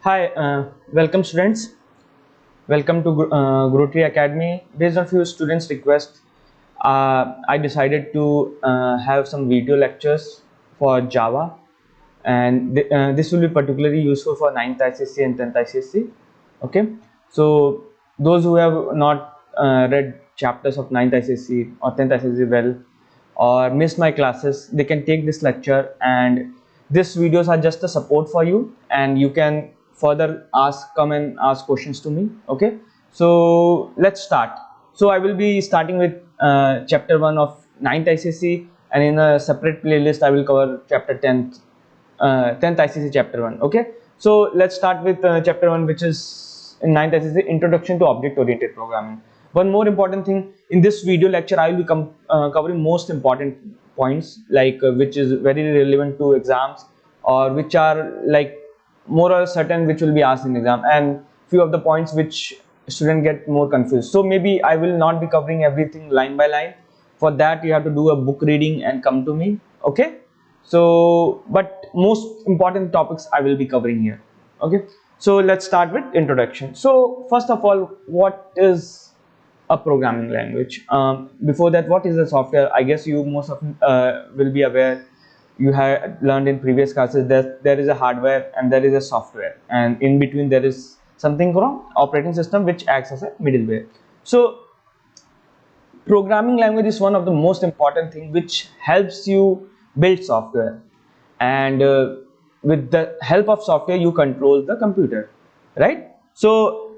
Hi, welcome students. Welcome to Grotri Academy. Based on few students' request, I decided to have some video lectures for Java, and this will be particularly useful for 9th ICSE and 10th ICSE. Okay, so those who have not read chapters of 9th ICSE or 10th ICSE well, or missed my classes, they can take this lecture, and these videos are just a support for you, and you can further come and ask questions to me. Okay, so let's start. So I will be starting with chapter 1 of 9th ICSE, and in a separate playlist I will cover chapter 10th ICSE chapter 1. Okay, so let's start with chapter 1, which is in 9th ICSE, Introduction to Object Oriented Programming. One more important thing, in this video lecture I will be covering most important points, like which is very relevant to exams, or which are like more or certain which will be asked in exam, and few of the points which student get more confused. So maybe I will not be covering everything line by line. For that you have to do a book reading and come to me. Okay, so but most important topics I will be covering here. Okay, so let's start with introduction. So first of all, what is a programming language? Before that, what is a software? I guess you most of will be aware, you have learned in previous classes that there is a hardware and there is a software, and in between there is something called operating system which acts as a middleware. So programming language is one of the most important thing which helps you build software, and with the help of software you control the computer, right? So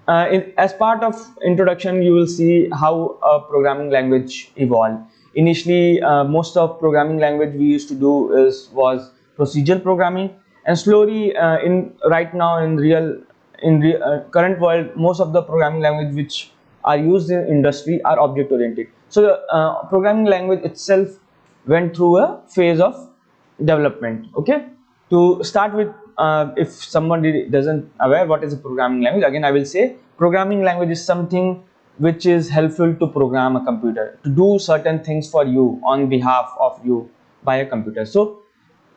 as part of introduction you will see how a programming language evolved. Initially most of programming language we used to do was procedural programming, and slowly in right now in current world, most of the programming language which are used in industry are object oriented. So the programming language itself went through a phase of development. Okay, to start with, if somebody doesn't aware what is a programming language, again I will say programming language is something which is helpful to program a computer to do certain things for you on behalf of you by a computer. So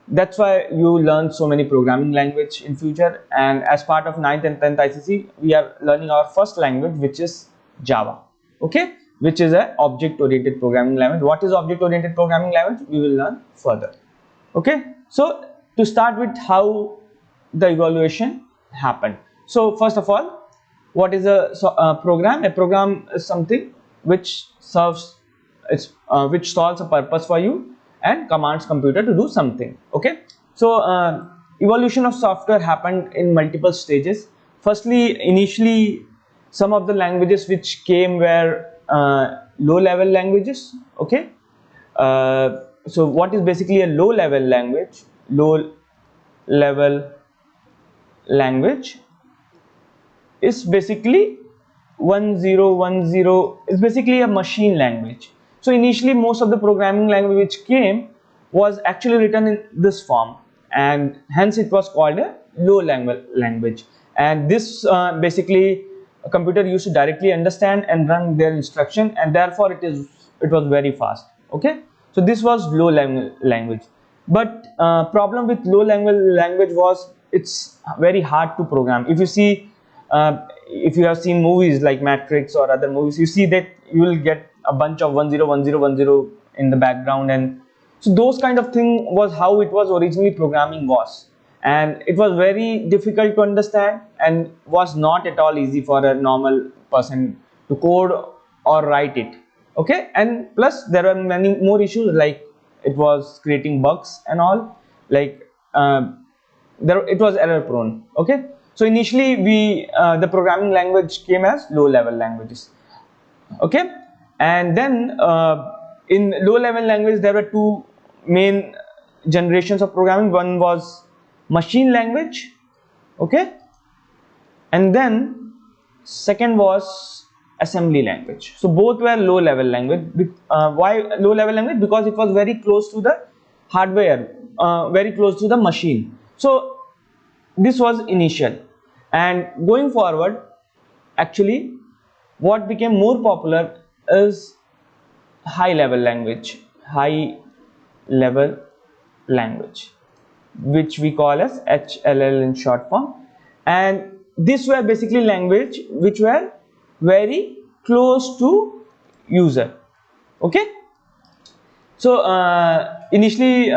that's why you learn so many programming language in future, and as part of 9th and 10th ICC we are learning our first language, which is Java. Okay, which is a object oriented programming language. What is object oriented programming language we will learn further. Okay, so to start with, how the evaluation happened. So first of all, what is a program? A program is something which which solves a purpose for you and commands computer to do something. Okay, so evolution of software happened in multiple stages. Firstly, initially some of the languages which came were low level languages. Okay, so what is basically a low level language? Low level language is basically 1010, is basically a machine language. So initially most of the programming language which came was actually written in this form, and hence it was called a low level language. And this basically a computer used to directly understand and run their instruction, and therefore it was very fast. Okay, so this was low level language. But problem with low level language was it's very hard to program. If you see, if you have seen movies like Matrix or other movies, you see that you will get a bunch of 101010 in the background, and so those kind of thing was how it was originally programming was, and it was very difficult to understand and was not at all easy for a normal person to code or write it. Okay, and plus there were many more issues, like it was creating bugs and all, like there it was error prone. Okay, so initially we the programming language came as low level languages. Okay, and then in low level language there were two main generations of programming. One was machine language. Okay, and then second was assembly language. So both were low level language. Why low level language? Because it was very close to the hardware, very close to the machine. So this was initial, and going forward, actually what became more popular is high level language. High level language. which we call as HLL in short form. And these were basically language which were very close to user. Okay, so initially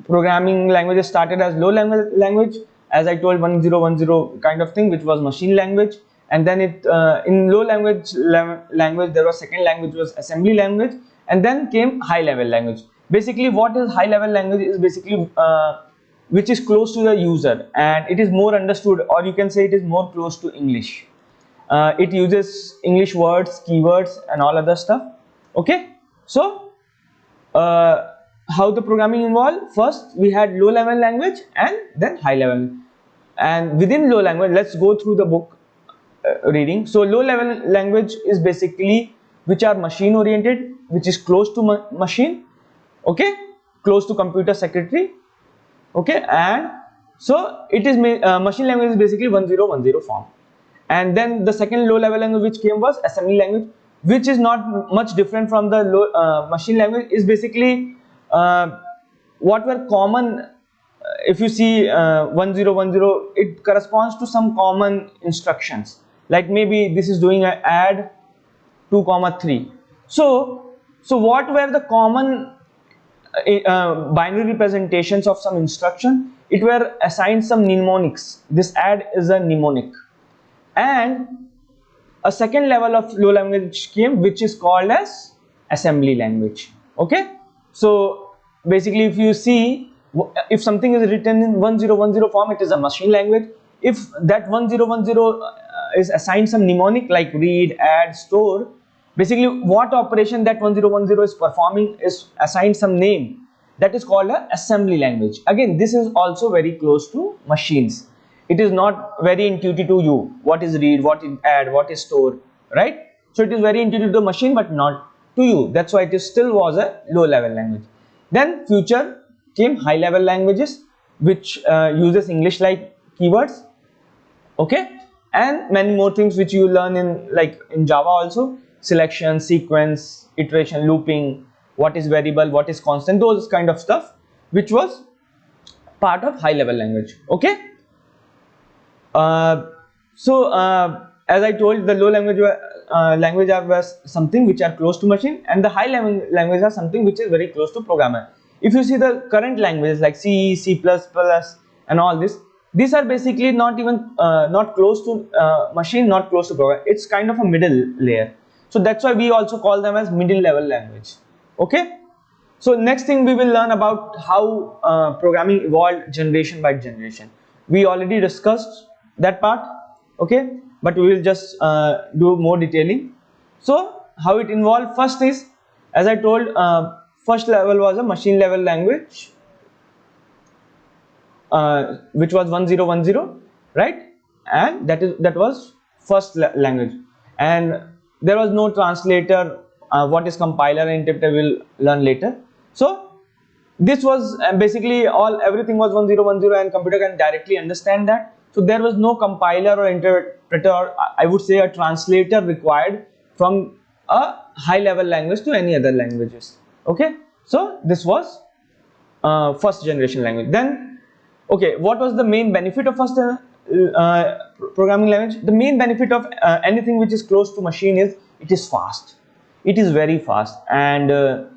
programming languages started as low language, as I told, 1010 kind of thing, which was machine language. And then it in low language there was second language was assembly language, and then came high level language. Basically what is high level language is basically which is close to the user, and it is more understood, or you can say it is more close to English. It uses English words, keywords and all other stuff. Okay, so how the programming evolved: first we had low level language and then high level. And within low language, let's go through the book reading. So low level language is basically which are machine oriented, which is close to machine, okay, close to computer secretary, okay. And so it is machine language is basically 1010 form. And then the second low level language which came was assembly language, which is not much different from the machine language. Is basically what were common. If you see 1010, it corresponds to some common instructions, like maybe this is doing a add 2 comma 3. So what were the common binary representations of some instruction? It were assigned some mnemonics. This add is a mnemonic. And a second level of low language came, which is called as assembly language. Okay, so basically if you see, if something is written in 1010 form, it is a machine language. If that 1010 is assigned some mnemonic like read, add, store, basically what operation that 1010 is performing is assigned some name, that is called a assembly language. Again, this is also very close to machines. It is not very intuitive to you, what is read, what is add, what is store, right? So it is very intuitive to the machine but not to you. That's why it still was a low level language. Then future came high level languages, which uses English like keywords, okay, and many more things which you learn in, like in Java also: selection, sequence, iteration, looping, what is variable, what is constant, those kind of stuff, which was part of high level language. Okay, as I told, the low language was something which are close to machine, and the high level language are something which is very close to programmer. If you see the current languages like C, C++ and all this, these are basically not even not close to machine, not close to program. It's kind of a middle layer. So that's why we also call them as middle level language. Okay, so next thing we will learn about how programming evolved generation by generation. We already discussed that part, okay, but we will just do more detailing. So how it involved: first is, as I told, first level was a machine level language, which was 1010, right? And that was first language, and there was no translator. What is compiler and interpreter we'll learn later. So this was basically everything was 1010, and computer can directly understand that. So there was no compiler or interpreter, or I would say a translator required from a high level language to any other languages. Okay, so this was first generation language. Then, okay, what was the main benefit of first programming language? The main benefit of anything which is close to machine is it is fast. It is very fast. And the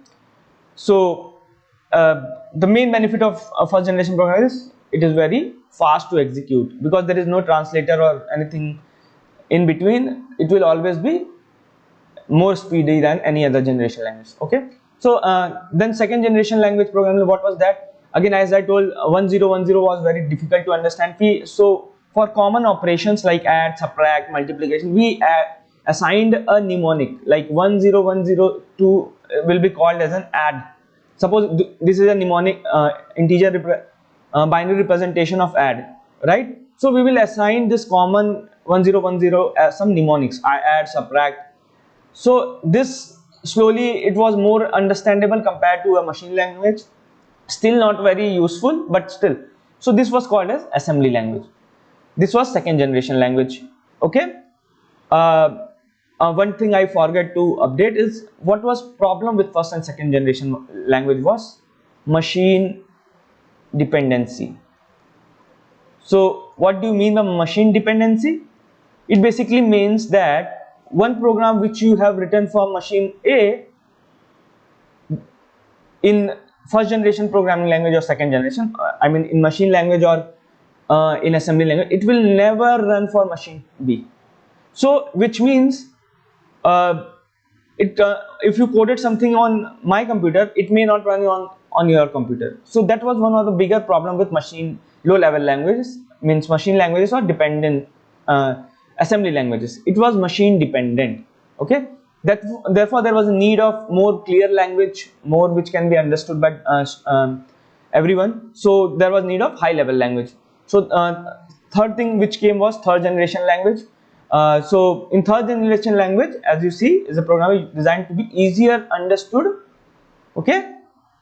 main benefit of first generation programming is it is very fast to execute, because there is no translator or anything in between. It will always be more speedy than any other generation language. Okay, so then second generation language programming, what was that? Again, as I told, 1010 was very difficult to understand. So for common operations like add, subtract, multiplication, we assigned a mnemonic, like 10102 will be called as an add. Suppose this is a mnemonic, integer binary representation of add, right? So we will assign this common 1010 as some mnemonics: I add, subtract. So this slowly it was more understandable compared to a machine language. Still not very useful, but still. So this was called as assembly language. This was second generation language. Okay. One thing I forgot to update is what was problem with first and second generation language was machine dependency. So what do you mean by machine dependency? It basically means that one program which you have written for machine A in first generation programming language or second generation, I mean in machine language or in assembly language, it will never run for machine B. So which means if you coded something on my computer, it may not run on your computer. So that was one of the bigger problem with machine low level languages, means machine languages or dependent assembly languages. It was machine dependent. Okay, therefore there was a need of more clear language, more which can be understood by everyone. So there was need of high level language. So third thing which came was third generation language. So in third generation language, as you see, is a program designed to be easier understood. Okay,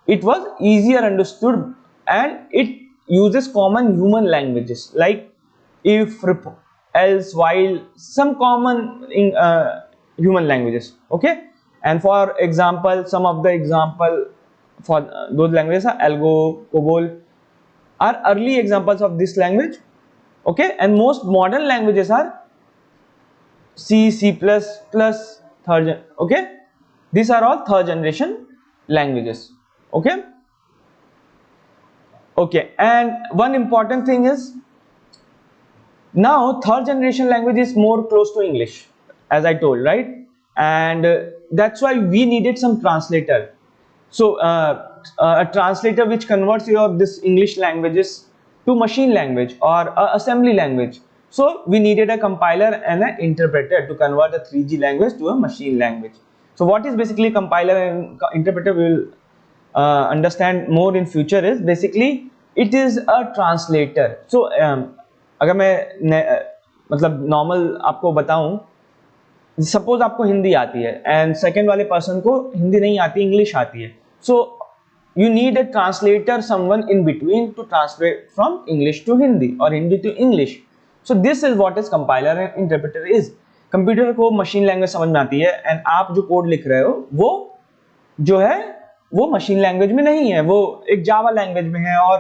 it was easier understood and it uses common human languages like if, else, while, some common human languages. Okay, and for example, some of the example for those languages are Algo, COBOL are early examples of this language. Okay, and most modern languages are C, C++, third. Okay, these are all third generation languages. Okay, okay, and one important thing is now third generation language is more close to English, as I told, right? And that's why we needed some translator. So a translator which converts your this English languages to machine language or assembly language. So we needed a compiler and an interpreter to convert a 3G language to a machine language. So what is basically compiler and interpreter, we will understand more in future. Is basically it is a translator. So अगर मैं मतलब normal आपको बताऊं, suppose आपको हिंदी आती है and second वाले person को हिंदी नहीं आती, इंग्लिश आती है. So you need a translator, someone in between to translate from English to Hindi और Hindi to English. So this is what is compiler and interpreter is. Computer को मशीन लैंग्वेज समझ में आती है एंड आप जो कोड लिख रहे हो वो जो है वो मशीन लैंग्वेज में नहीं है, वो एक जावा लैंग्वेज में है और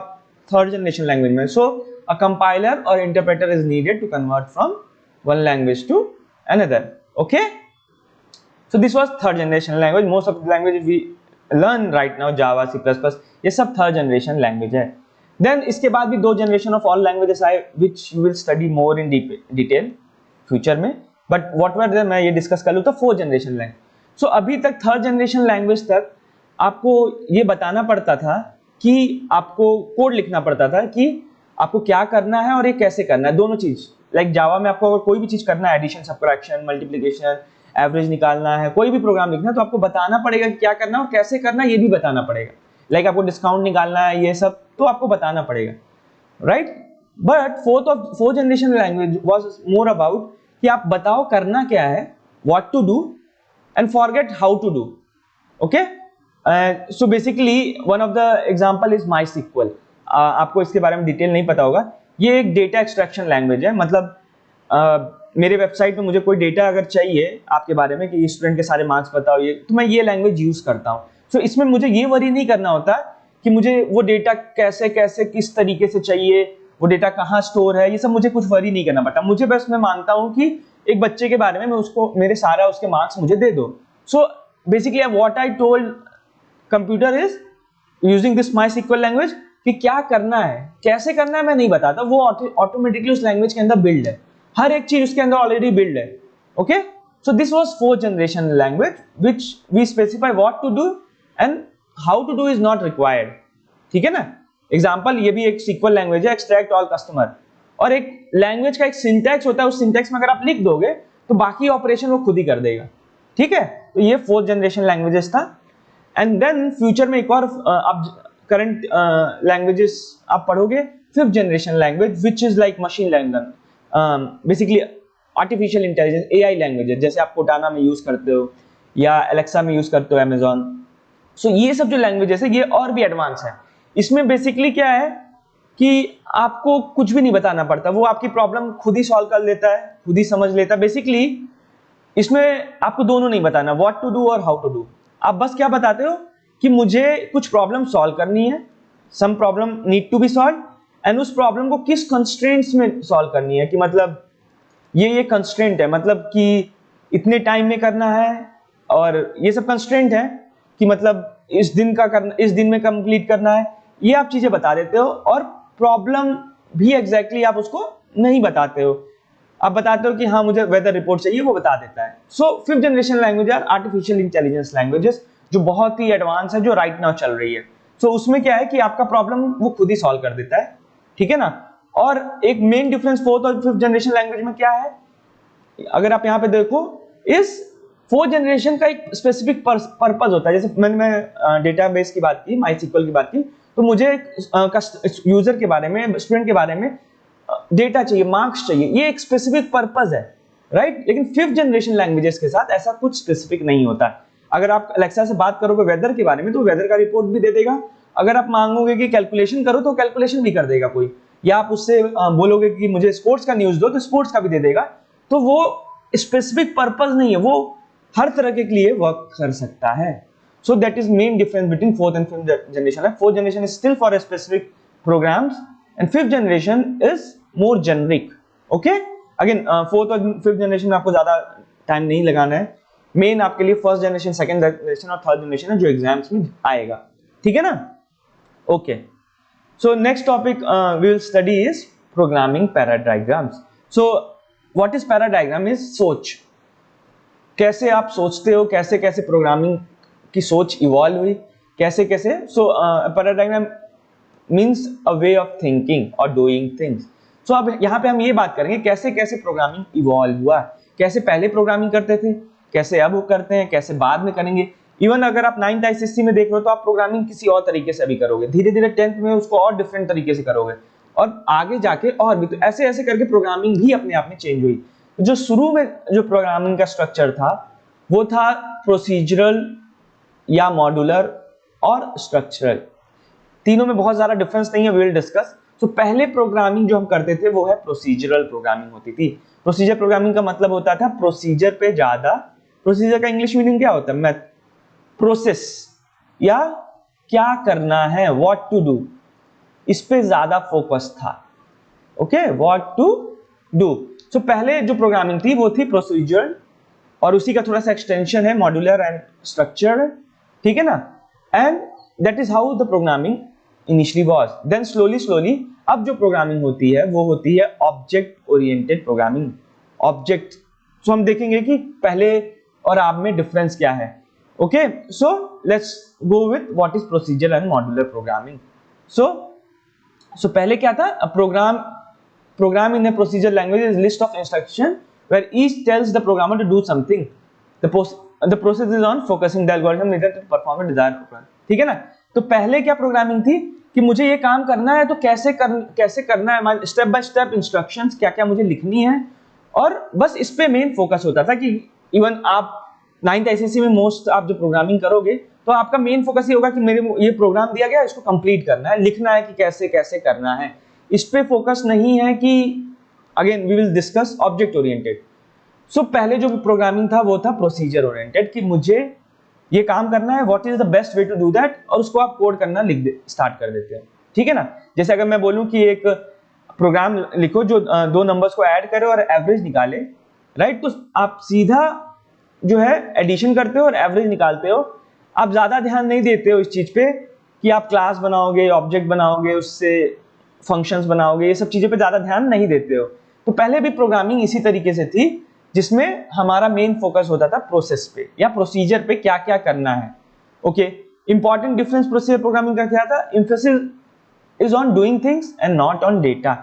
थर्ड जनरेशन लैंग्वेज में. सो a compiler or interpreter is needed to convert from one language to another. Okay, so this was third generation language. Most of the languages we learn right now, Java, C++, ये सब third generation language है. Then इसके बाद भी दो generation of all languages आए which you will study more in detail future में, but whatever मैं ये discuss कर लूँ तो fourth generation language. So अभी तक third generation language तक आपको ये बताना पड़ता था कि आपको कोड लिखना पड़ता था कि आपको क्या करना है और ये कैसे करना है, दोनों चीज. लाइक जावा में आपको अगर कोई भी चीज करना है, एडिशन, सबट्रैक्शन, मल्टीप्लिकेशन, एवरेज निकालना है, कोई भी प्रोग्राम लिखना है तो आपको बताना पड़ेगा कि क्या करना है और कैसे करना है, ये भी बताना पड़ेगा. लाइक आपको डिस्काउंट निकालना है, ये सब तो आपको बताना पड़ेगा, right. But fourth generation language was more about कि आप बताओ करना क्या है, what to do and forget how to do. Okay, so basically one of the example is my sequel. आपको इसके बारे में डिटेल नहीं पता होगा. ये एक डेटा एक्सट्रैक्शन लैंग्वेज है. मतलब मेरे वेबसाइट में मुझे कोई डेटा अगर चाहिए आपके बारे में कि स्टूडेंट के सारे मार्क्स बताओ, ये तो मैं ये लैंग्वेज यूज करता हूँ. सो इसमें मुझे ये वरी नहीं करना होता कि मुझे वो डेटा कैसे कैसे किस तरीके से चाहिए, वो डेटा कहाँ स्टोर है, ये सब मुझे कुछ वरी नहीं करना पड़ता. मुझे बस मैं मानता हूँ कि एक बच्चे के बारे में मैं उसको मेरे सारा उसके मार्क्स मुझे दे दो. So basically what I told computer is using this my sequel language कि क्या करना है, कैसे करना है मैं नहीं बताता, वो ऑटोमेटिकली उस लैंग्वेज के अंदर बिल्ड है, हर एक चीज उसके अंदर ऑलरेडी बिल्ड है. Okay, so this was fourth generation language which we specify what to do and how to do is not required. ठीक है ना. एग्जांपल, ये भी एक सीक्वल लैंग्वेज है, एक्सट्रैक्ट ऑल कस्टमर. और एक लैंग्वेज का एक सिंटैक्स होता है, उस सिंटैक्स में अगर आप लिख दोगे तो बाकी ऑपरेशन वो खुद ही कर देगा. ठीक है, तो ये फोर्थ जनरेशन लैंग्वेजेस था. एंड देन फ्यूचर में एक और आप करंट लैंग्वेजेस आप पढ़ोगे, fifth generation language which is like machine language, basically artificial intelligence, AI language, जैसे आप कोटाना में यूज करते हो या एलेक्सा में यूज करते हो, अमेजॉन. सो ये सब जो लैंग्वेजेस है ये और भी एडवांस है. इसमें बेसिकली क्या है कि आपको कुछ भी नहीं बताना पड़ता, वो आपकी प्रॉब्लम खुद ही सॉल्व कर लेता है, खुद ही समझ लेता है. बेसिकली इसमें आपको दोनों नहीं बताना, व्हाट टू डू और हाउ टू डू. आप बस क्या बताते हो कि मुझे कुछ प्रॉब्लम सॉल्व करनी है some problem need to be solve and उस प्रॉब्लम को किस कंस्ट्रेंट्स में सॉल्व करनी है, कि मतलब ये कंस्ट्रेंट है, मतलब कि इतने टाइम में करना है, और ये सब कंस्ट्रेंट है कि मतलब इस दिन में कंप्लीट करना है, ये आप चीजें बता देते हो। और प्रॉब्लम भी एग्जैक्टली आप उसको नहीं बताते हो, आप बताते हो कि हाँ मुझे वेदर रिपोर्ट चाहिए, वो बता देता है। So fifth generation language are artificial intelligence languages, जो बहुत ही एडवांस है, जो राइट नाउ चल रही है। सो उसमें क्या है कि आपका प्रॉब्लम वो खुद ही सॉल्व कर देता है, ठीक है ना। और एक मेन डिफरेंस फोर्थ और फिफ्थ जनरेशन लैंग्वेज में क्या है, अगर आप यहाँ पे देखो, इस फोर्थ जनरेशन का एक स्पेसिफिक पर्पस होता है। जैसे मैं डेटाबेस की बात की, माईसीक्वल की बात की, तो मुझे यूजर के बारे में, स्टूडेंट के बारे में डेटा चाहिए, मार्क्स चाहिए, ये एक स्पेसिफिक पर्पस है, राइट। लेकिन फिफ्थ जनरेशन लैंग्वेजेस के साथ ऐसा कुछ स्पेसिफिक नहीं होता। अगर आप अलेक्सा से बात करोगे वेदर के बारे में, तो वेदर का रिपोर्ट भी दे देगा। अगर आप मांगोगे कि कैलकुलेशन करो, तो कैलकुलेशन भी कर देगा कोई। या आप उससे बोलोगे कि मुझे स्पोर्ट्स का न्यूज दो, तो स्पोर्ट्स का भी दे देगा। तो वो स्पेसिफिक पर्पस नहीं है, वो हर तरह के लिए वर्क कर सकता है। So that is main difference between fourth and fifth generation. Fourth generation is still for specific programs and fifth generation is more generic. Okay, again fourth और फिफ्थ जनरेशन में आपको ज्यादा टाइम नहीं लगाना है। मेन आपके लिए फर्स्ट जनरेशन, सेकंड जनरेशन और थर्ड जनरेशन है, जो एग्जाम्स में आएगा, ठीक है ना। Okay, so next topic we will study is programming paradiagrams. So what is paradiagram is सोच, कैसे आप सोचते हो, कैसे कैसे प्रोग्रामिंग की सोच इवॉल्व हुई, कैसे कैसे। So paradigm means a way of thinking और डूइंग थिंग्स। सो अब यहाँ पे हम ये बात करेंगे कैसे कैसे प्रोग्रामिंग इवॉल्व हुआ, कैसे पहले प्रोग्रामिंग करते थे, कैसे अब करते हैं, कैसे बाद में करेंगे। इवन अगर आप 9th ICSE में देख रहे हो, तो आप प्रोग्रामिंग किसी और तरीके से अभी करोगे, धीरे धीरे 10th में उसको और डिफरेंट तरीके से करोगे, और आगे जाके और भी। तो ऐसे ऐसे करके प्रोग्रामिंग भी अपने आप में चेंज हुई। जो शुरू में जो प्रोग्रामिंग का स्ट्रक्चर था, वो था प्रोसीजरल या मॉड्यूलर और स्ट्रक्चरल। तीनों में बहुत ज्यादा डिफरेंस नहीं है, वी विल डिस्कस। तो पहले प्रोग्रामिंग जो हम करते थे वो है प्रोसीजरल प्रोग्रामिंग होती थी। प्रोसीजर प्रोग्रामिंग का मतलब होता था प्रोसीजर पे ज्यादा, प्रोसीजर का इंग्लिश मीनिंग क्या होता है, प्रोसेस या क्या करना है, व्हाट टू डू, इस पे ज्यादा फोकस था। Okay, what to do. So पहले जो प्रोग्रामिंग थी वो थी प्रोसीजर, और उसी का थोड़ा सा एक्सटेंशन है मॉड्यूलर एंड स्ट्रक्चर्ड, ठीक है ना। And that is how the programming initially was. Then slowly slowly अब जो प्रोग्रामिंग होती है वो होती है object oriented programming. Object, so हम देखेंगे कि पहले और अब में डिफरेंस क्या है। Okay, so let's go with what is procedure and modular programming. So पहले क्या था, program in a procedure language is list of instruction where each tells the programmer to do something. The process is on focusing the algorithm needed to perform a desired program, ठीक है ना। तो पहले क्या programming थी कि मुझे ये काम करना है, तो कैसे करना है, स्टेप बाय स्टेप इंस्ट्रक्शंस क्या क्या मुझे लिखनी है, और बस इस पे मेन फोकस होता था। कि इवन आप 9th ICSE में मोस्ट आप जो प्रोग्रामिंग करोगे, तो आपका मेन फोकस ये होगा कि मेरे ये प्रोग्राम दिया गया, इसको कंप्लीट करना है, लिखना है कि कैसे कैसे करना है। इस पे फोकस नहीं है कि again we will discuss object oriented. So पहले जो प्रोग्रामिंग था वो था प्रोसीजर ओरिएंटेड, कि मुझे ये काम करना है, what is the best way to do that, और उसको आप कोड करना स्टार्ट कर देते हैं, ठीक है ना। जैसे अगर मैं बोलूं कि एक प्रोग्राम लिखो जो दो नंबर्स को ऐड करे और एवरेज निकाले, राइट, तो आप सीधा जो है एडिशन करते हो और एवरेज निकालते हो। आप ज्यादा ध्यान नहीं देते हो इस चीज पे कि आप क्लास बनाओगे, ऑब्जेक्ट बनाओगे, उससे फंक्शंस बनाओगे, ये सब चीजों पे ज्यादा ध्यान नहीं देते हो। तो पहले भी प्रोग्रामिंग इसी तरीके से थी, जिसमें हमारा मेन फोकस होता था प्रोसेस पे या प्रोसीजर पे, क्या क्या करना है। Okay, important difference procedure programming का क्या था, emphasis is on doing things and not on data.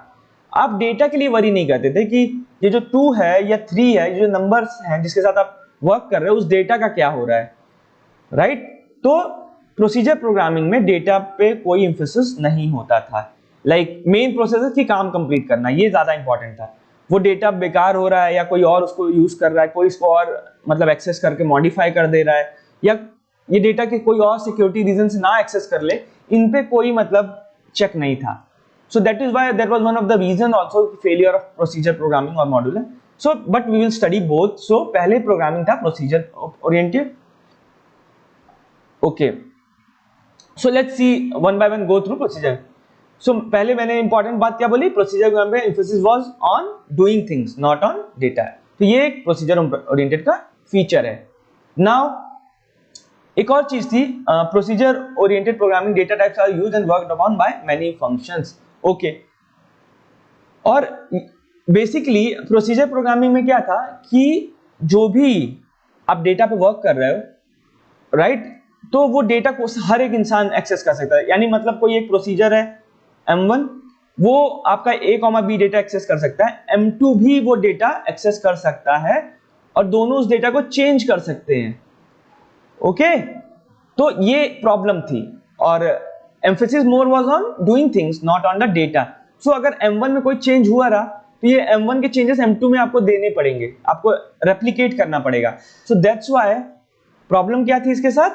आप डेटा के लिए वरी नहीं करते थे कि ये जो 2 है या 3 है, जो नंबर्स हैं जिसके साथ आप वर्क कर रहे हो, उस डेटा का क्या हो रहा है, राइट। तो प्रोसीजर प्रोग्रामिंग में डेटा पे कोई एम्फेसिस नहीं होता था। लाइक मेन प्रोसेस की काम कंप्लीट करना, ये ज्यादा इंपॉर्टेंट था। वो डेटा बेकार हो रहा है या कोई और उसको यूज कर रहा है, कोई इसको और मतलब एक्सेस करके मॉडिफाई कर दे रहा है, या ये डेटा के कोई और सिक्योरिटी रीजन से ना एक्सेस कर ले, इन पे कोई मतलब चेक नहीं था। So that is why that was one of the reason also failure of procedure programming or modular. So but we will study both. So पहले प्रोग्रामिंग था procedure oriented. Okay, so let's see one by one go through procedure. So पहले मैंने important बात क्या बोली, procedure program में emphasis was on doing things not on data. तो ये एक प्रोसीजर ओरिएंटेड का फीचर है. नाउ एक और चीज थी, procedure oriented programming data types are used and worked upon by many functions. Okay, और बेसिकली प्रोसीजर प्रोग्रामिंग में क्या था कि जो भी आप डेटा पे वर्क कर रहे हो, राइट, तो वो डेटा को हर एक इंसान एक्सेस कर सकता है. यानी मतलब कोई एक प्रोसीजर है M1, वो आपका A, B डेटा एक्सेस कर सकता है, M2 भी वो डेटा एक्सेस कर सकता है और दोनों उस डेटा को चेंज कर सकते हैं. ओके, तो ये प्रॉब्लम थी और emphasis more was on doing things not on the data. So अगर M1 में कोई चेंज हुआ रहा तो ये M1 के चेंजेस M2 में आपको देने पड़ेंगे, आपको रेप्लिकेट करना पड़ेगा. सो दैट्स व्हाई प्रॉब्लम क्या थी इसके साथ,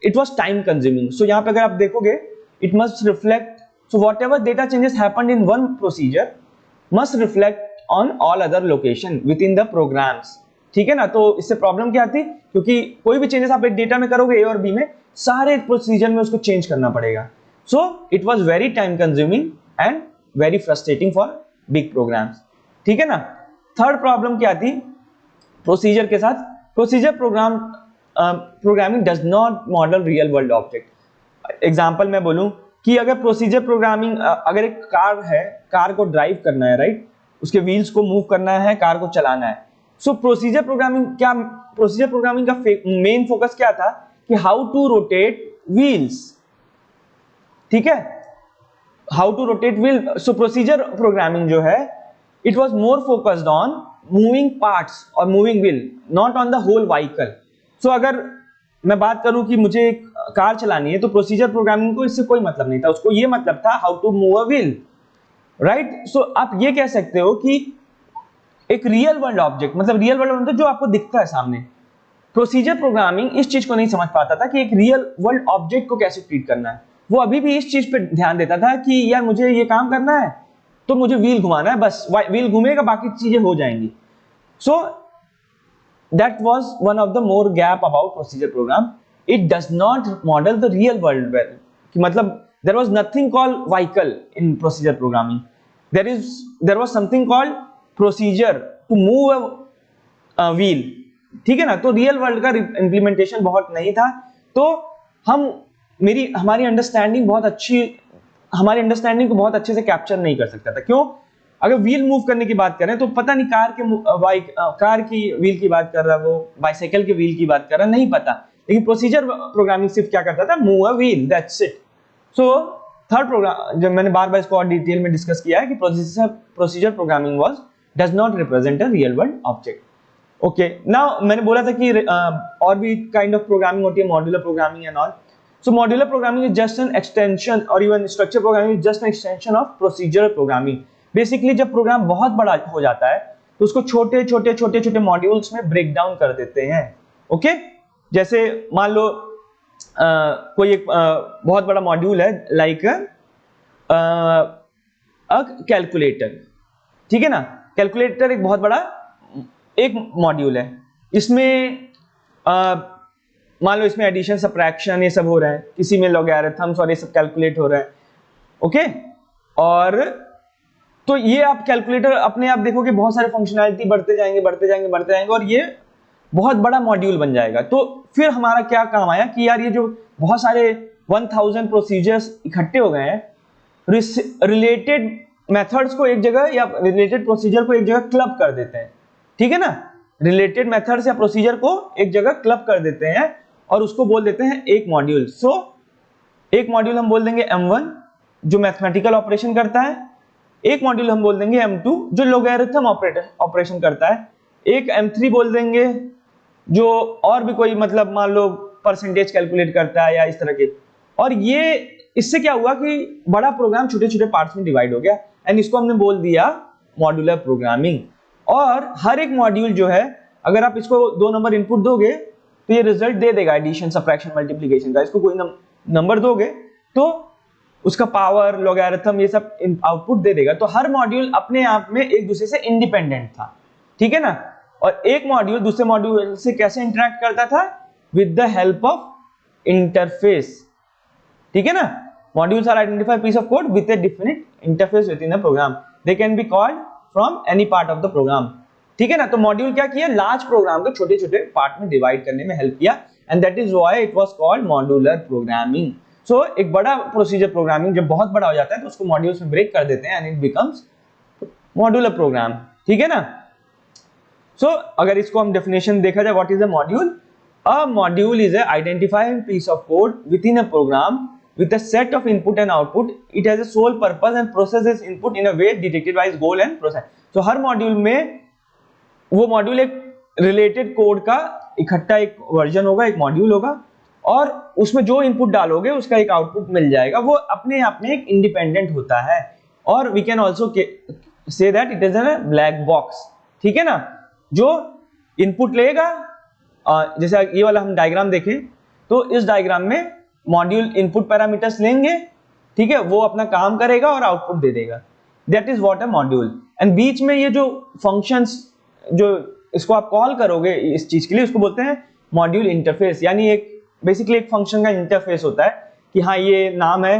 it was time consuming. So यहां पे अगर आप देखोगे, it must reflect, so whatever data changes happened in one procedure must reflect on all other location within the programs. ठीक है ना. तो इससे प्रॉब्लम क्या थी, क्योंकि कोई भी चेंजेस आप एक डेटा में करोगे A और B में, सारे प्रोसीजर में उसको चेंज करना पड़ेगा. So it was very time consuming and very frustrating for big programs. ठीक है ना. थर्ड प्रॉब्लम क्या थी प्रोसीजर के साथ, procedure programming does not model real world object. Example मैं बोलूं कि अगर प्रोसीजर प्रोग्रामिंग, अगर एक कार है, कार को ड्राइव करना है, राइट, उसके व्हील्स को मूव करना है, कार को चलाना है. सो प्रोसीजर प्रोग्रामिंग का मेन फोकस क्या था कि हाउ टू रोटेट व्हील्स. ठीक है, how to rotate wheel. So procedure programming जो है, it was more focused on moving parts और moving wheel, not on the whole vehicle. So अगर मैं बात करूं कि मुझे एक कार चलानी है, तो प्रोसीजर प्रोग्रामिंग को इससे कोई मतलब नहीं था, उसको ये मतलब था how to move a wheel, right. So आप ये कह सकते हो कि एक रियल वर्ल्ड ऑब्जेक्ट, मतलब रियल वर्ल्ड मतलब जो आपको दिखता है सामने, प्रोसीजर प्रोग्रामिंग इस चीज को नहीं समझ पाता था कि एक रियल वर्ल्ड ऑब्जेक्ट को कैसे ट्रीट करना है. वो अभी भी इस चीज पे ध्यान देता था कि यार मुझे ये काम करना है तो मुझे व्हील घुमाना है, बस व्हील घूमेगा, बाकी चीजें हो जाएंगी. सो that was one of the more gap about procedure program. It does not model the real world well. कि मतलब there was nothing called vehicle in procedure programming. There was something called procedure to move a wheel. ठीक है ना. तो real world का implementation बहुत नहीं था. तो हमारी अंडरस्टैंडिंग को बहुत अच्छे से कैप्चर नहीं कर सकता था. क्यों? अगर व्हील मूव करने की बात करें तो पता नहीं कार की व्हील की बात कर रहा है, वो बाइसाइकिल के व्हील की बात कर रहा है, नहीं पता. लेकिन प्रोसीजर प्रोग्रामिंग सिर्फ क्या करता था, move a wheel, that's it. So third program, जब मैंने बार बार इसको और डिटेल में डिस्कस किया है कि procedure programming does not represent a real world object. Okay, now मैंने बोला था कि और भी काइंड ऑफ प्रोग्रामिंग होती है, modular programming and all. So modular programming is just an extension, or even structure programming is just an extension of procedural programming. Basically जब programme बहुत बड़ा हो जाता है तो उसको छोटे छोटे मॉड्यूल्स में ब्रेक डाउन कर देते हैं. ओके, जैसे मान लो कोई एक बहुत बड़ा मॉड्यूल है, लाइक कैलकुलेटर. ठीक है ना. कैलकुलेटर एक बहुत बड़ा एक मॉड्यूल है. इसमें मान लो इसमें एडिशन, सब्ट्रैक्शन ये सब हो रहा है, किसी में लॉगरिथम्स और ये सब कैलकुलेट हो रहा है. ओके, और तो ये आप कैलकुलेटर अपने आप देखोगे बहुत सारे फंक्शनैलिटी बढ़ते जाएंगे और ये बहुत बड़ा मॉड्यूल बन जाएगा. तो फिर हमारा क्या काम आया कि यार ये जो बहुत सारे 1000 प्रोसीजर्स इकट्ठे हो गए हैं, रिलेटेड मेथड्स को एक जगह या रिलेटेड प्रोसीजर को एक जगह क्लब कर देते हैं. ठीक है ना. रिलेटेड मेथड्स या प्रोसीजर को एक जगह क्लब कर देते हैं और उसको बोल देते हैं एक मॉड्यूल. सो एक मॉड्यूल हम बोल देंगे M1 जो मैथमेटिकल ऑपरेशन करता है, एक मॉड्यूल हम बोल देंगे M2 जो लॉगरिथम ऑपरेशन करता है, एक M3 बोल देंगे जो और भी कोई मतलब मान लो परसेंटेज कैलकुलेट करता है या इस तरह के. और ये इससे क्या हुआ कि बड़ा प्रोग्राम छोटे छोटे पार्ट्स में डिवाइड हो गया एंड इसको हमने बोल दिया मॉड्यूलर प्रोग्रामिंग. और हर एक मॉड्यूल जो है, अगर आप इसको 2 नंबर इनपुट दोगे तो ये रिजल्ट दे देगा एडिशन, सब्ट्रैक्शन, मल्टीप्लिकेशन का. इसको कोई नंबर दोगे तो उसका पावर, लॉगरिथम, ये सब आउटपुट दे देगा. तो हर मॉड्यूल अपने आप में एक दूसरे से इंडिपेंडेंट था. ठीक है ना. और एक मॉड्यूल दूसरे मॉड्यूल से कैसे इंटरेक्ट करता था, with the help of interface, ठीक है ना। Modules are identify piece of code with a definite interface within a program, they can be called from any part of the program, ठीक है ना। तो मॉड्यूल क्या किया, लार्ज प्रोग्राम को छोटे छोटे पार्ट में डिवाइड करने में हेल्प किया, and that is why it was called modular programming. So एक बड़ा प्रोसीजर प्रोग्रामिंग जब बहुत बड़ा हो जाता है तो उसको मॉड्यूल्स में ब्रेक कर देते हैं and it becomes modular program, ठीक है ना। सो अगर इसको हम डेफिनेशन देखा जाए, what is a module? A module is a identified piece of code within a program with a set of input and output. It has a sole purpose and processes input in a way detected by its goal and process. So her module में वो module एक related code का इकट्ठा एक version होगा, एक module होगा, और उसमें जो इनपुट डालोगे उसका एक आउटपुट मिल जाएगा। वो अपने आप में एक इंडिपेंडेंट होता है, और we can also say that it is a black box, ठीक है ना। जो इनपुट लेगा, जैसे ये वाला हम डायग्राम देखें तो इस डायग्राम में मॉड्यूल इनपुट पैरामीटर्स लेंगे, ठीक है, वो अपना काम करेगा और आउटपुट दे देगा, that is what a module. And बीच में ये जो फंक्शंस जो इसको आप कॉल करोगे इस चीज के लिए, उसको बोलते हैं मॉड्यूल इंटरफेस, यानी एक बेसिकली एक फंक्शन का इंटरफेस होता है कि हाँ ये नाम है,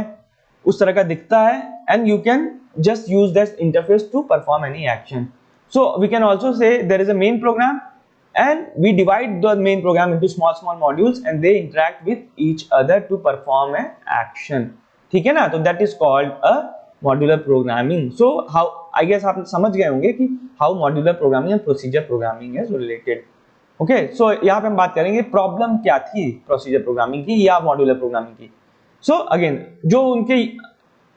उस तरह का दिखता है, and you can just use that interface to perform any action. So we can also say there is a main program and we divide the main program into small modules and they interact with each other to perform an action, ठीक है ना। तो that is called a modular programming. So how, I guess आप समझ गए होंगे कि how modular programming and procedure programming is related. Okay, so यहाँ पे हम बात करेंगे प्रॉब्लम क्या थी प्रोसीजर प्रोग्रामिंग की या मॉड्यूलर प्रोग्रामिंग की। So again जो उनके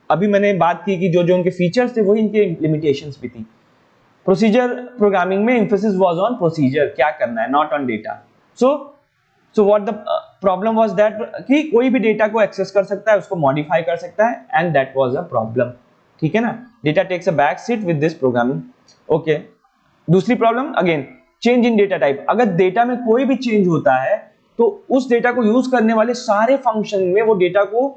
अभी मैंने बात की कि जो जो उनके फीचर्स थे वही इनके लिमिटेशंस भी थी। प्रोसीजर प्रोग्रामिंग में एम्फेसिस वाज ऑन प्रोसीजर, क्या करना है, not on data. So what the problem was that कि कोई भी डेटा को एक्सेस कर सकता है, उसको मॉडिफाई कर सकता है, and that was a problem, ठीक है ना। Data takes a back seat with this programming. Okay, दूसरी problem again change in data type. अगर डेटा में कोई भी चेंज होता है तो उस डेटा को यूज करने वाले सारे फंक्शन में वो डेटा को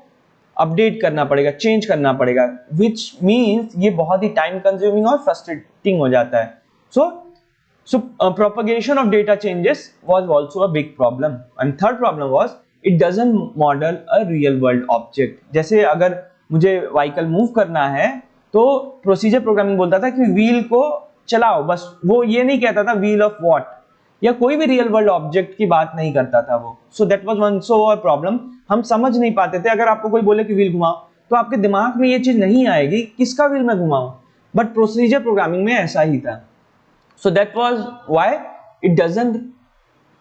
अपडेट करना पड़ेगा, चेंज करना पड़ेगा, विच मीन्स ये बहुत ही टाइम कंज्यूमिंग और फ्रस्ट्रेटिंग हो जाता है। So propagation of data changes was also a big problem. And third problem was it doesn't model a real world object. जैसे अगर मुझे व्हीकल मूव करना है तो प्रोसीजर प्रोग्रामिंग बोलता था कि व्हील को चलाओ, बस वो ये नहीं कहता था व्हील ऑफ व्हाट, या कोई भी रियल वर्ल्ड ऑब्जेक्ट की बात नहीं करता था वो। So that was one so a problem, हम समझ नहीं पाते थे। अगर आपको कोई बोले कि व्हील घुमाओ तो आपके दिमाग में ये चीज नहीं आएगी किसका व्हील मैं घुमाऊं, बट प्रोसीजर प्रोग्रामिंग में ऐसा ही था। So that was why it doesn't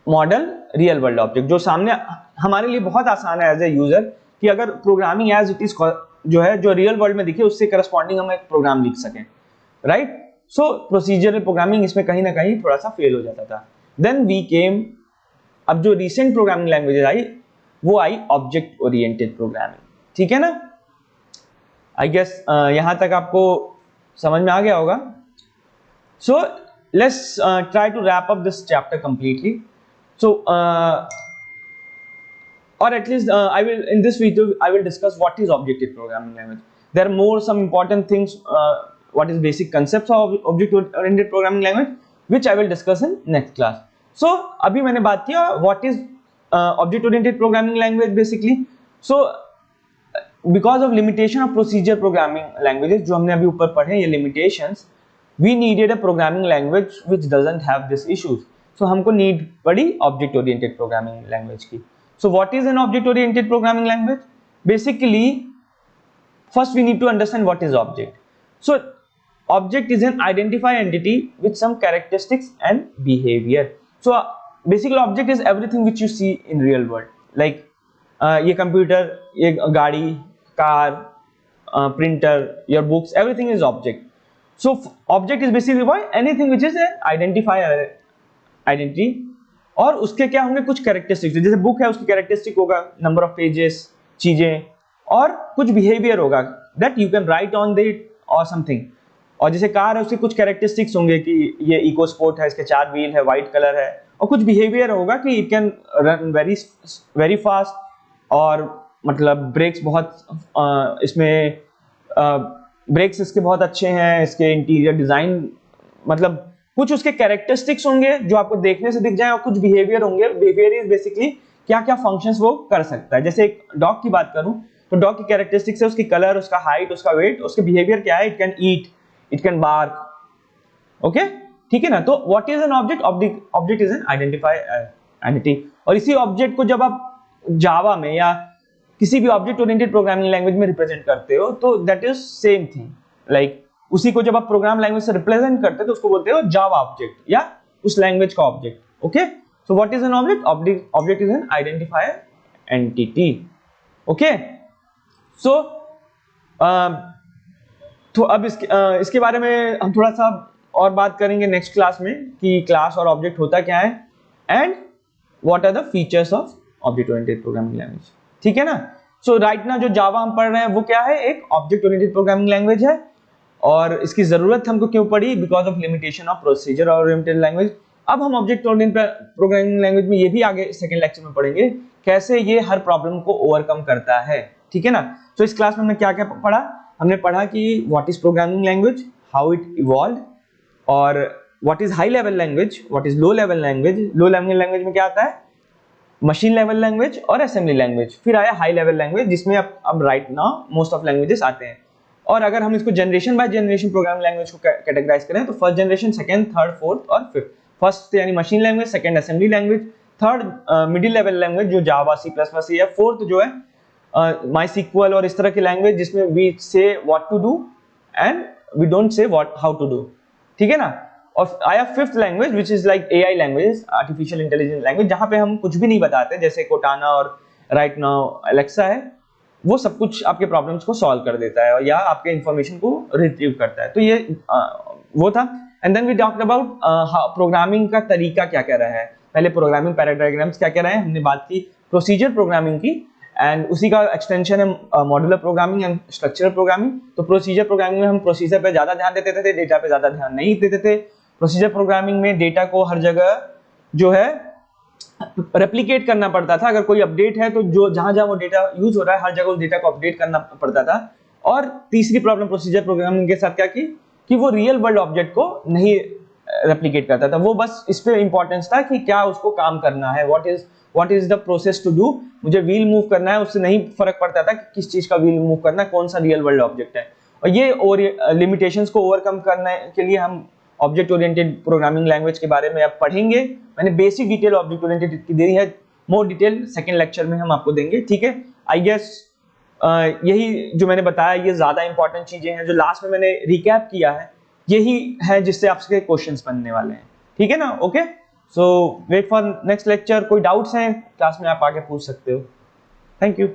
model real world object, जो सामने हमारे लिए बहुत आसान है एज ए यूजर कि अगर प्रोग्रामिंग एज इट इज जो है जो रियल वर्ल्ड में दिखे उससे करस्पॉन्डिंग हम एक प्रोग्राम लिख सकें, राइट। सो प्रोसीजरल प्रोग्रामिंग इसमें कहीं ना कहीं थोड़ा सा फेल हो जाता था। देन वी केम, अब जो रिसेंट प्रोग्रामिंग लैंग्वेजेस आई वो आई ऑब्जेक्ट ओरिएंटेड प्रोग्रामिंग, ठीक है ना। आई गेस यहां तक आपको समझ में आ गया होगा। So let's try to wrap up this chapter completely. So or at least I will in this video I will discuss what is object programming language. There are more some important things, what is basic concepts of object oriented programming language which I will discuss in next class. So अभी मैंने बात किया what is object oriented programming language basically. So because of limitation of procedure programming languages जो हमने अभी ऊपर पढ़े ये limitations, we needed a programming language which doesn't have these issues. So हमको need पड़ी object oriented programming language की. So what is an object oriented programming language? Basically first we need to understand what is object. So object is an identified entity with some characteristics and behavior. So basically object is everything which you see in real world, like ये computer, ये गाड़ी, car, printer, your books, everything is object. So object is basically what anything which is an identifier identity, और उसके क्या होंगे कुछ characteristics. जैसे book है उसकी कैरेक्टरिस्टिक होगा नंबर ऑफ पेजेस, चीजें, और कुछ बिहेवियर होगा that you can write on that और समथिंग। और जैसे कार है उसके कुछ कैरेक्टरिस्टिक्स होंगे कि ये इको स्पोर्ट है, इसके 4 व्हील है, वाइट कलर है, और कुछ बिहेवियर होगा कि it can run very fast, और मतलब ब्रेक्स बहुत इसमें ब्रेक्स इसके बहुत अच्छे हैं, इसके इंटीरियर डिजाइन, मतलब कुछ उसके कैरेक्टरिस्टिक्स होंगे जो आपको देखने से दिख जाए, और कुछ बिहेवियर होंगे। बिहेवियर इज बेसिकली क्या क्या फंक्शंस वो कर सकता है। जैसे एक डॉग की बात करूं तो डॉग की कैरेक्टरिस्टिक्स है उसकी कलर, उसका हाइट, उसका वेट, उसके बिहेवियर क्या है, it can eat, it can bark, okay, ठीक है ना। तो what is an object, object is an identifier entity. और इसी ऑब्जेक्ट को जब आप जावा में या किसी भी ऑब्जेक्ट ओरिएंटेड प्रोग्रामिंग लैंग्वेज में रिप्रेजेंट करते हो तो that is same thing, like उसी को जब आप प्रोग्राम लैंग्वेज से रिप्रेजेंट करते हो तो उसको बोलते हो जावा ऑब्जेक्ट या उस लैंग्वेज का object, okay. So what is an object, object is an identifier entity, okay. So तो अब इसके बारे में हम थोड़ा सा और बात करेंगे नेक्स्ट क्लास में कि क्लास और ऑब्जेक्ट होता क्या है and what are the features of object oriented programming language, ठीक है ना। सो राइट नाउ जो जावा हम पढ़ रहे हैं वो क्या है, एक ऑब्जेक्ट ओरिएंटेड प्रोग्रामिंग लैंग्वेज है। और इसकी जरूरत हमको क्यों पड़ी, because of limitation of procedure oriented language. अब हम ऑब्जेक्ट ओरिएंटेड प्रोग्रामिंग लैंग्वेज में ये भी आगे सेकंड लेक्चर में पढ़ेंगे कैसे ये हर प्रॉब्लम को ओवरकम करता है, ठीक है ना। तो इस क्लास में हमने क्या क्या पढ़ा, हमने पढ़ा कि what is programming language, how it evolve, और what is high level language, what is low level language. Low level language में क्या आता है, मशीन लेवल लैंग्वेज और असेंबली लैंग्वेज। फिर आया हाई लेवल लैंग्वेज जिसमें अब right now most of languages आते हैं। और अगर हम इसको generation by generation programming language को कैटेगराइज करें तो first generation, second, third, fourth और फिफ्थ। फर्स्ट यानी machine language, second assembly language, third middle level language जो जावा, सी प्लस प्लस है, फोर्थ जो है माई सीक्वल और इस तरह की लैंग्वेज जिसमें we say what to do and we don't say what how to do, ठीक है ना। और आया fifth language which is like AI language, artificial intelligence language, जहां पे हम कुछ भी नहीं बताते, जैसे कोटाना और राइट नाउ अलेक्सा है, वो सब कुछ आपके प्रॉब्लम्स को सॉल्व कर देता है या आपके इंफॉर्मेशन को रिट्रीव करता है। तो ये वो था। And then we talked about programming का तरीका क्या क्या रहा है। पहले प्रोग्रामिंग पैराडायग्राम्स क्या क्या रहे हैं, हमने बात की प्रोसीजर प्रोग्रामिंग की, एंड उसी का एक्सटेंशन है modular programming and structural programming. तो प्रोसीजर प्रोग्रामिंग में हम प्रोसीजर पे ज्यादा ध्यान देते थे, डेटा पे ज्यादा ध्यान नहीं देते थे। प्रोसीजर प्रोग्रामिंग में डेटा को हर जगह जो है रेप्लिकेट करना पड़ता था, अगर कोई अपडेट है तो जो जहां जहां वो डेटा यूज हो रहा है हर जगह उस डेटा को अपडेट करना पड़ता था। और तीसरी प्रॉब्लम प्रोसीजर प्रोग्रामिंग के साथ क्या की कि वो रियल वर्ल्ड ऑब्जेक्ट को नहीं रेप्लिकेट करता था, वो बस इस पे इंपॉर्टेंस था कि क्या उसको काम करना है, what is the process to do, मुझे व्हील मूव करना है, उससे नहीं फर्क पड़ता था कि किस चीज का व्हील मूव करना है, कौन सा रियल वर्ल्ड ऑब्जेक्ट है। और ये लिमिटेशंस को ओवरकम करने के लिए हम ऑब्जेक्ट ओरिएंटेड प्रोग्रामिंग लैंग्वेज के बारे में अब पढ़ेंगे। मैंने बेसिक डिटेल ऑब्जेक्ट ओरिएंटेड की दी है, मोर डिटेल सेकंड लेक्चर में हम आपको देंगे, ठीक है। आई गेस यही जो मैंने बताया ये ज्यादा इंपॉर्टेंट चीजें हैं, जो लास्ट में मैंने रिकैप किया है यही है जिससे आपके क्वेश्चंस बनने वाले हैं, ठीक है ना। Okay, so wait for next lecture. कोई डाउट्स हैं क्लास में आप आके पूछ सकते हो। Thank you.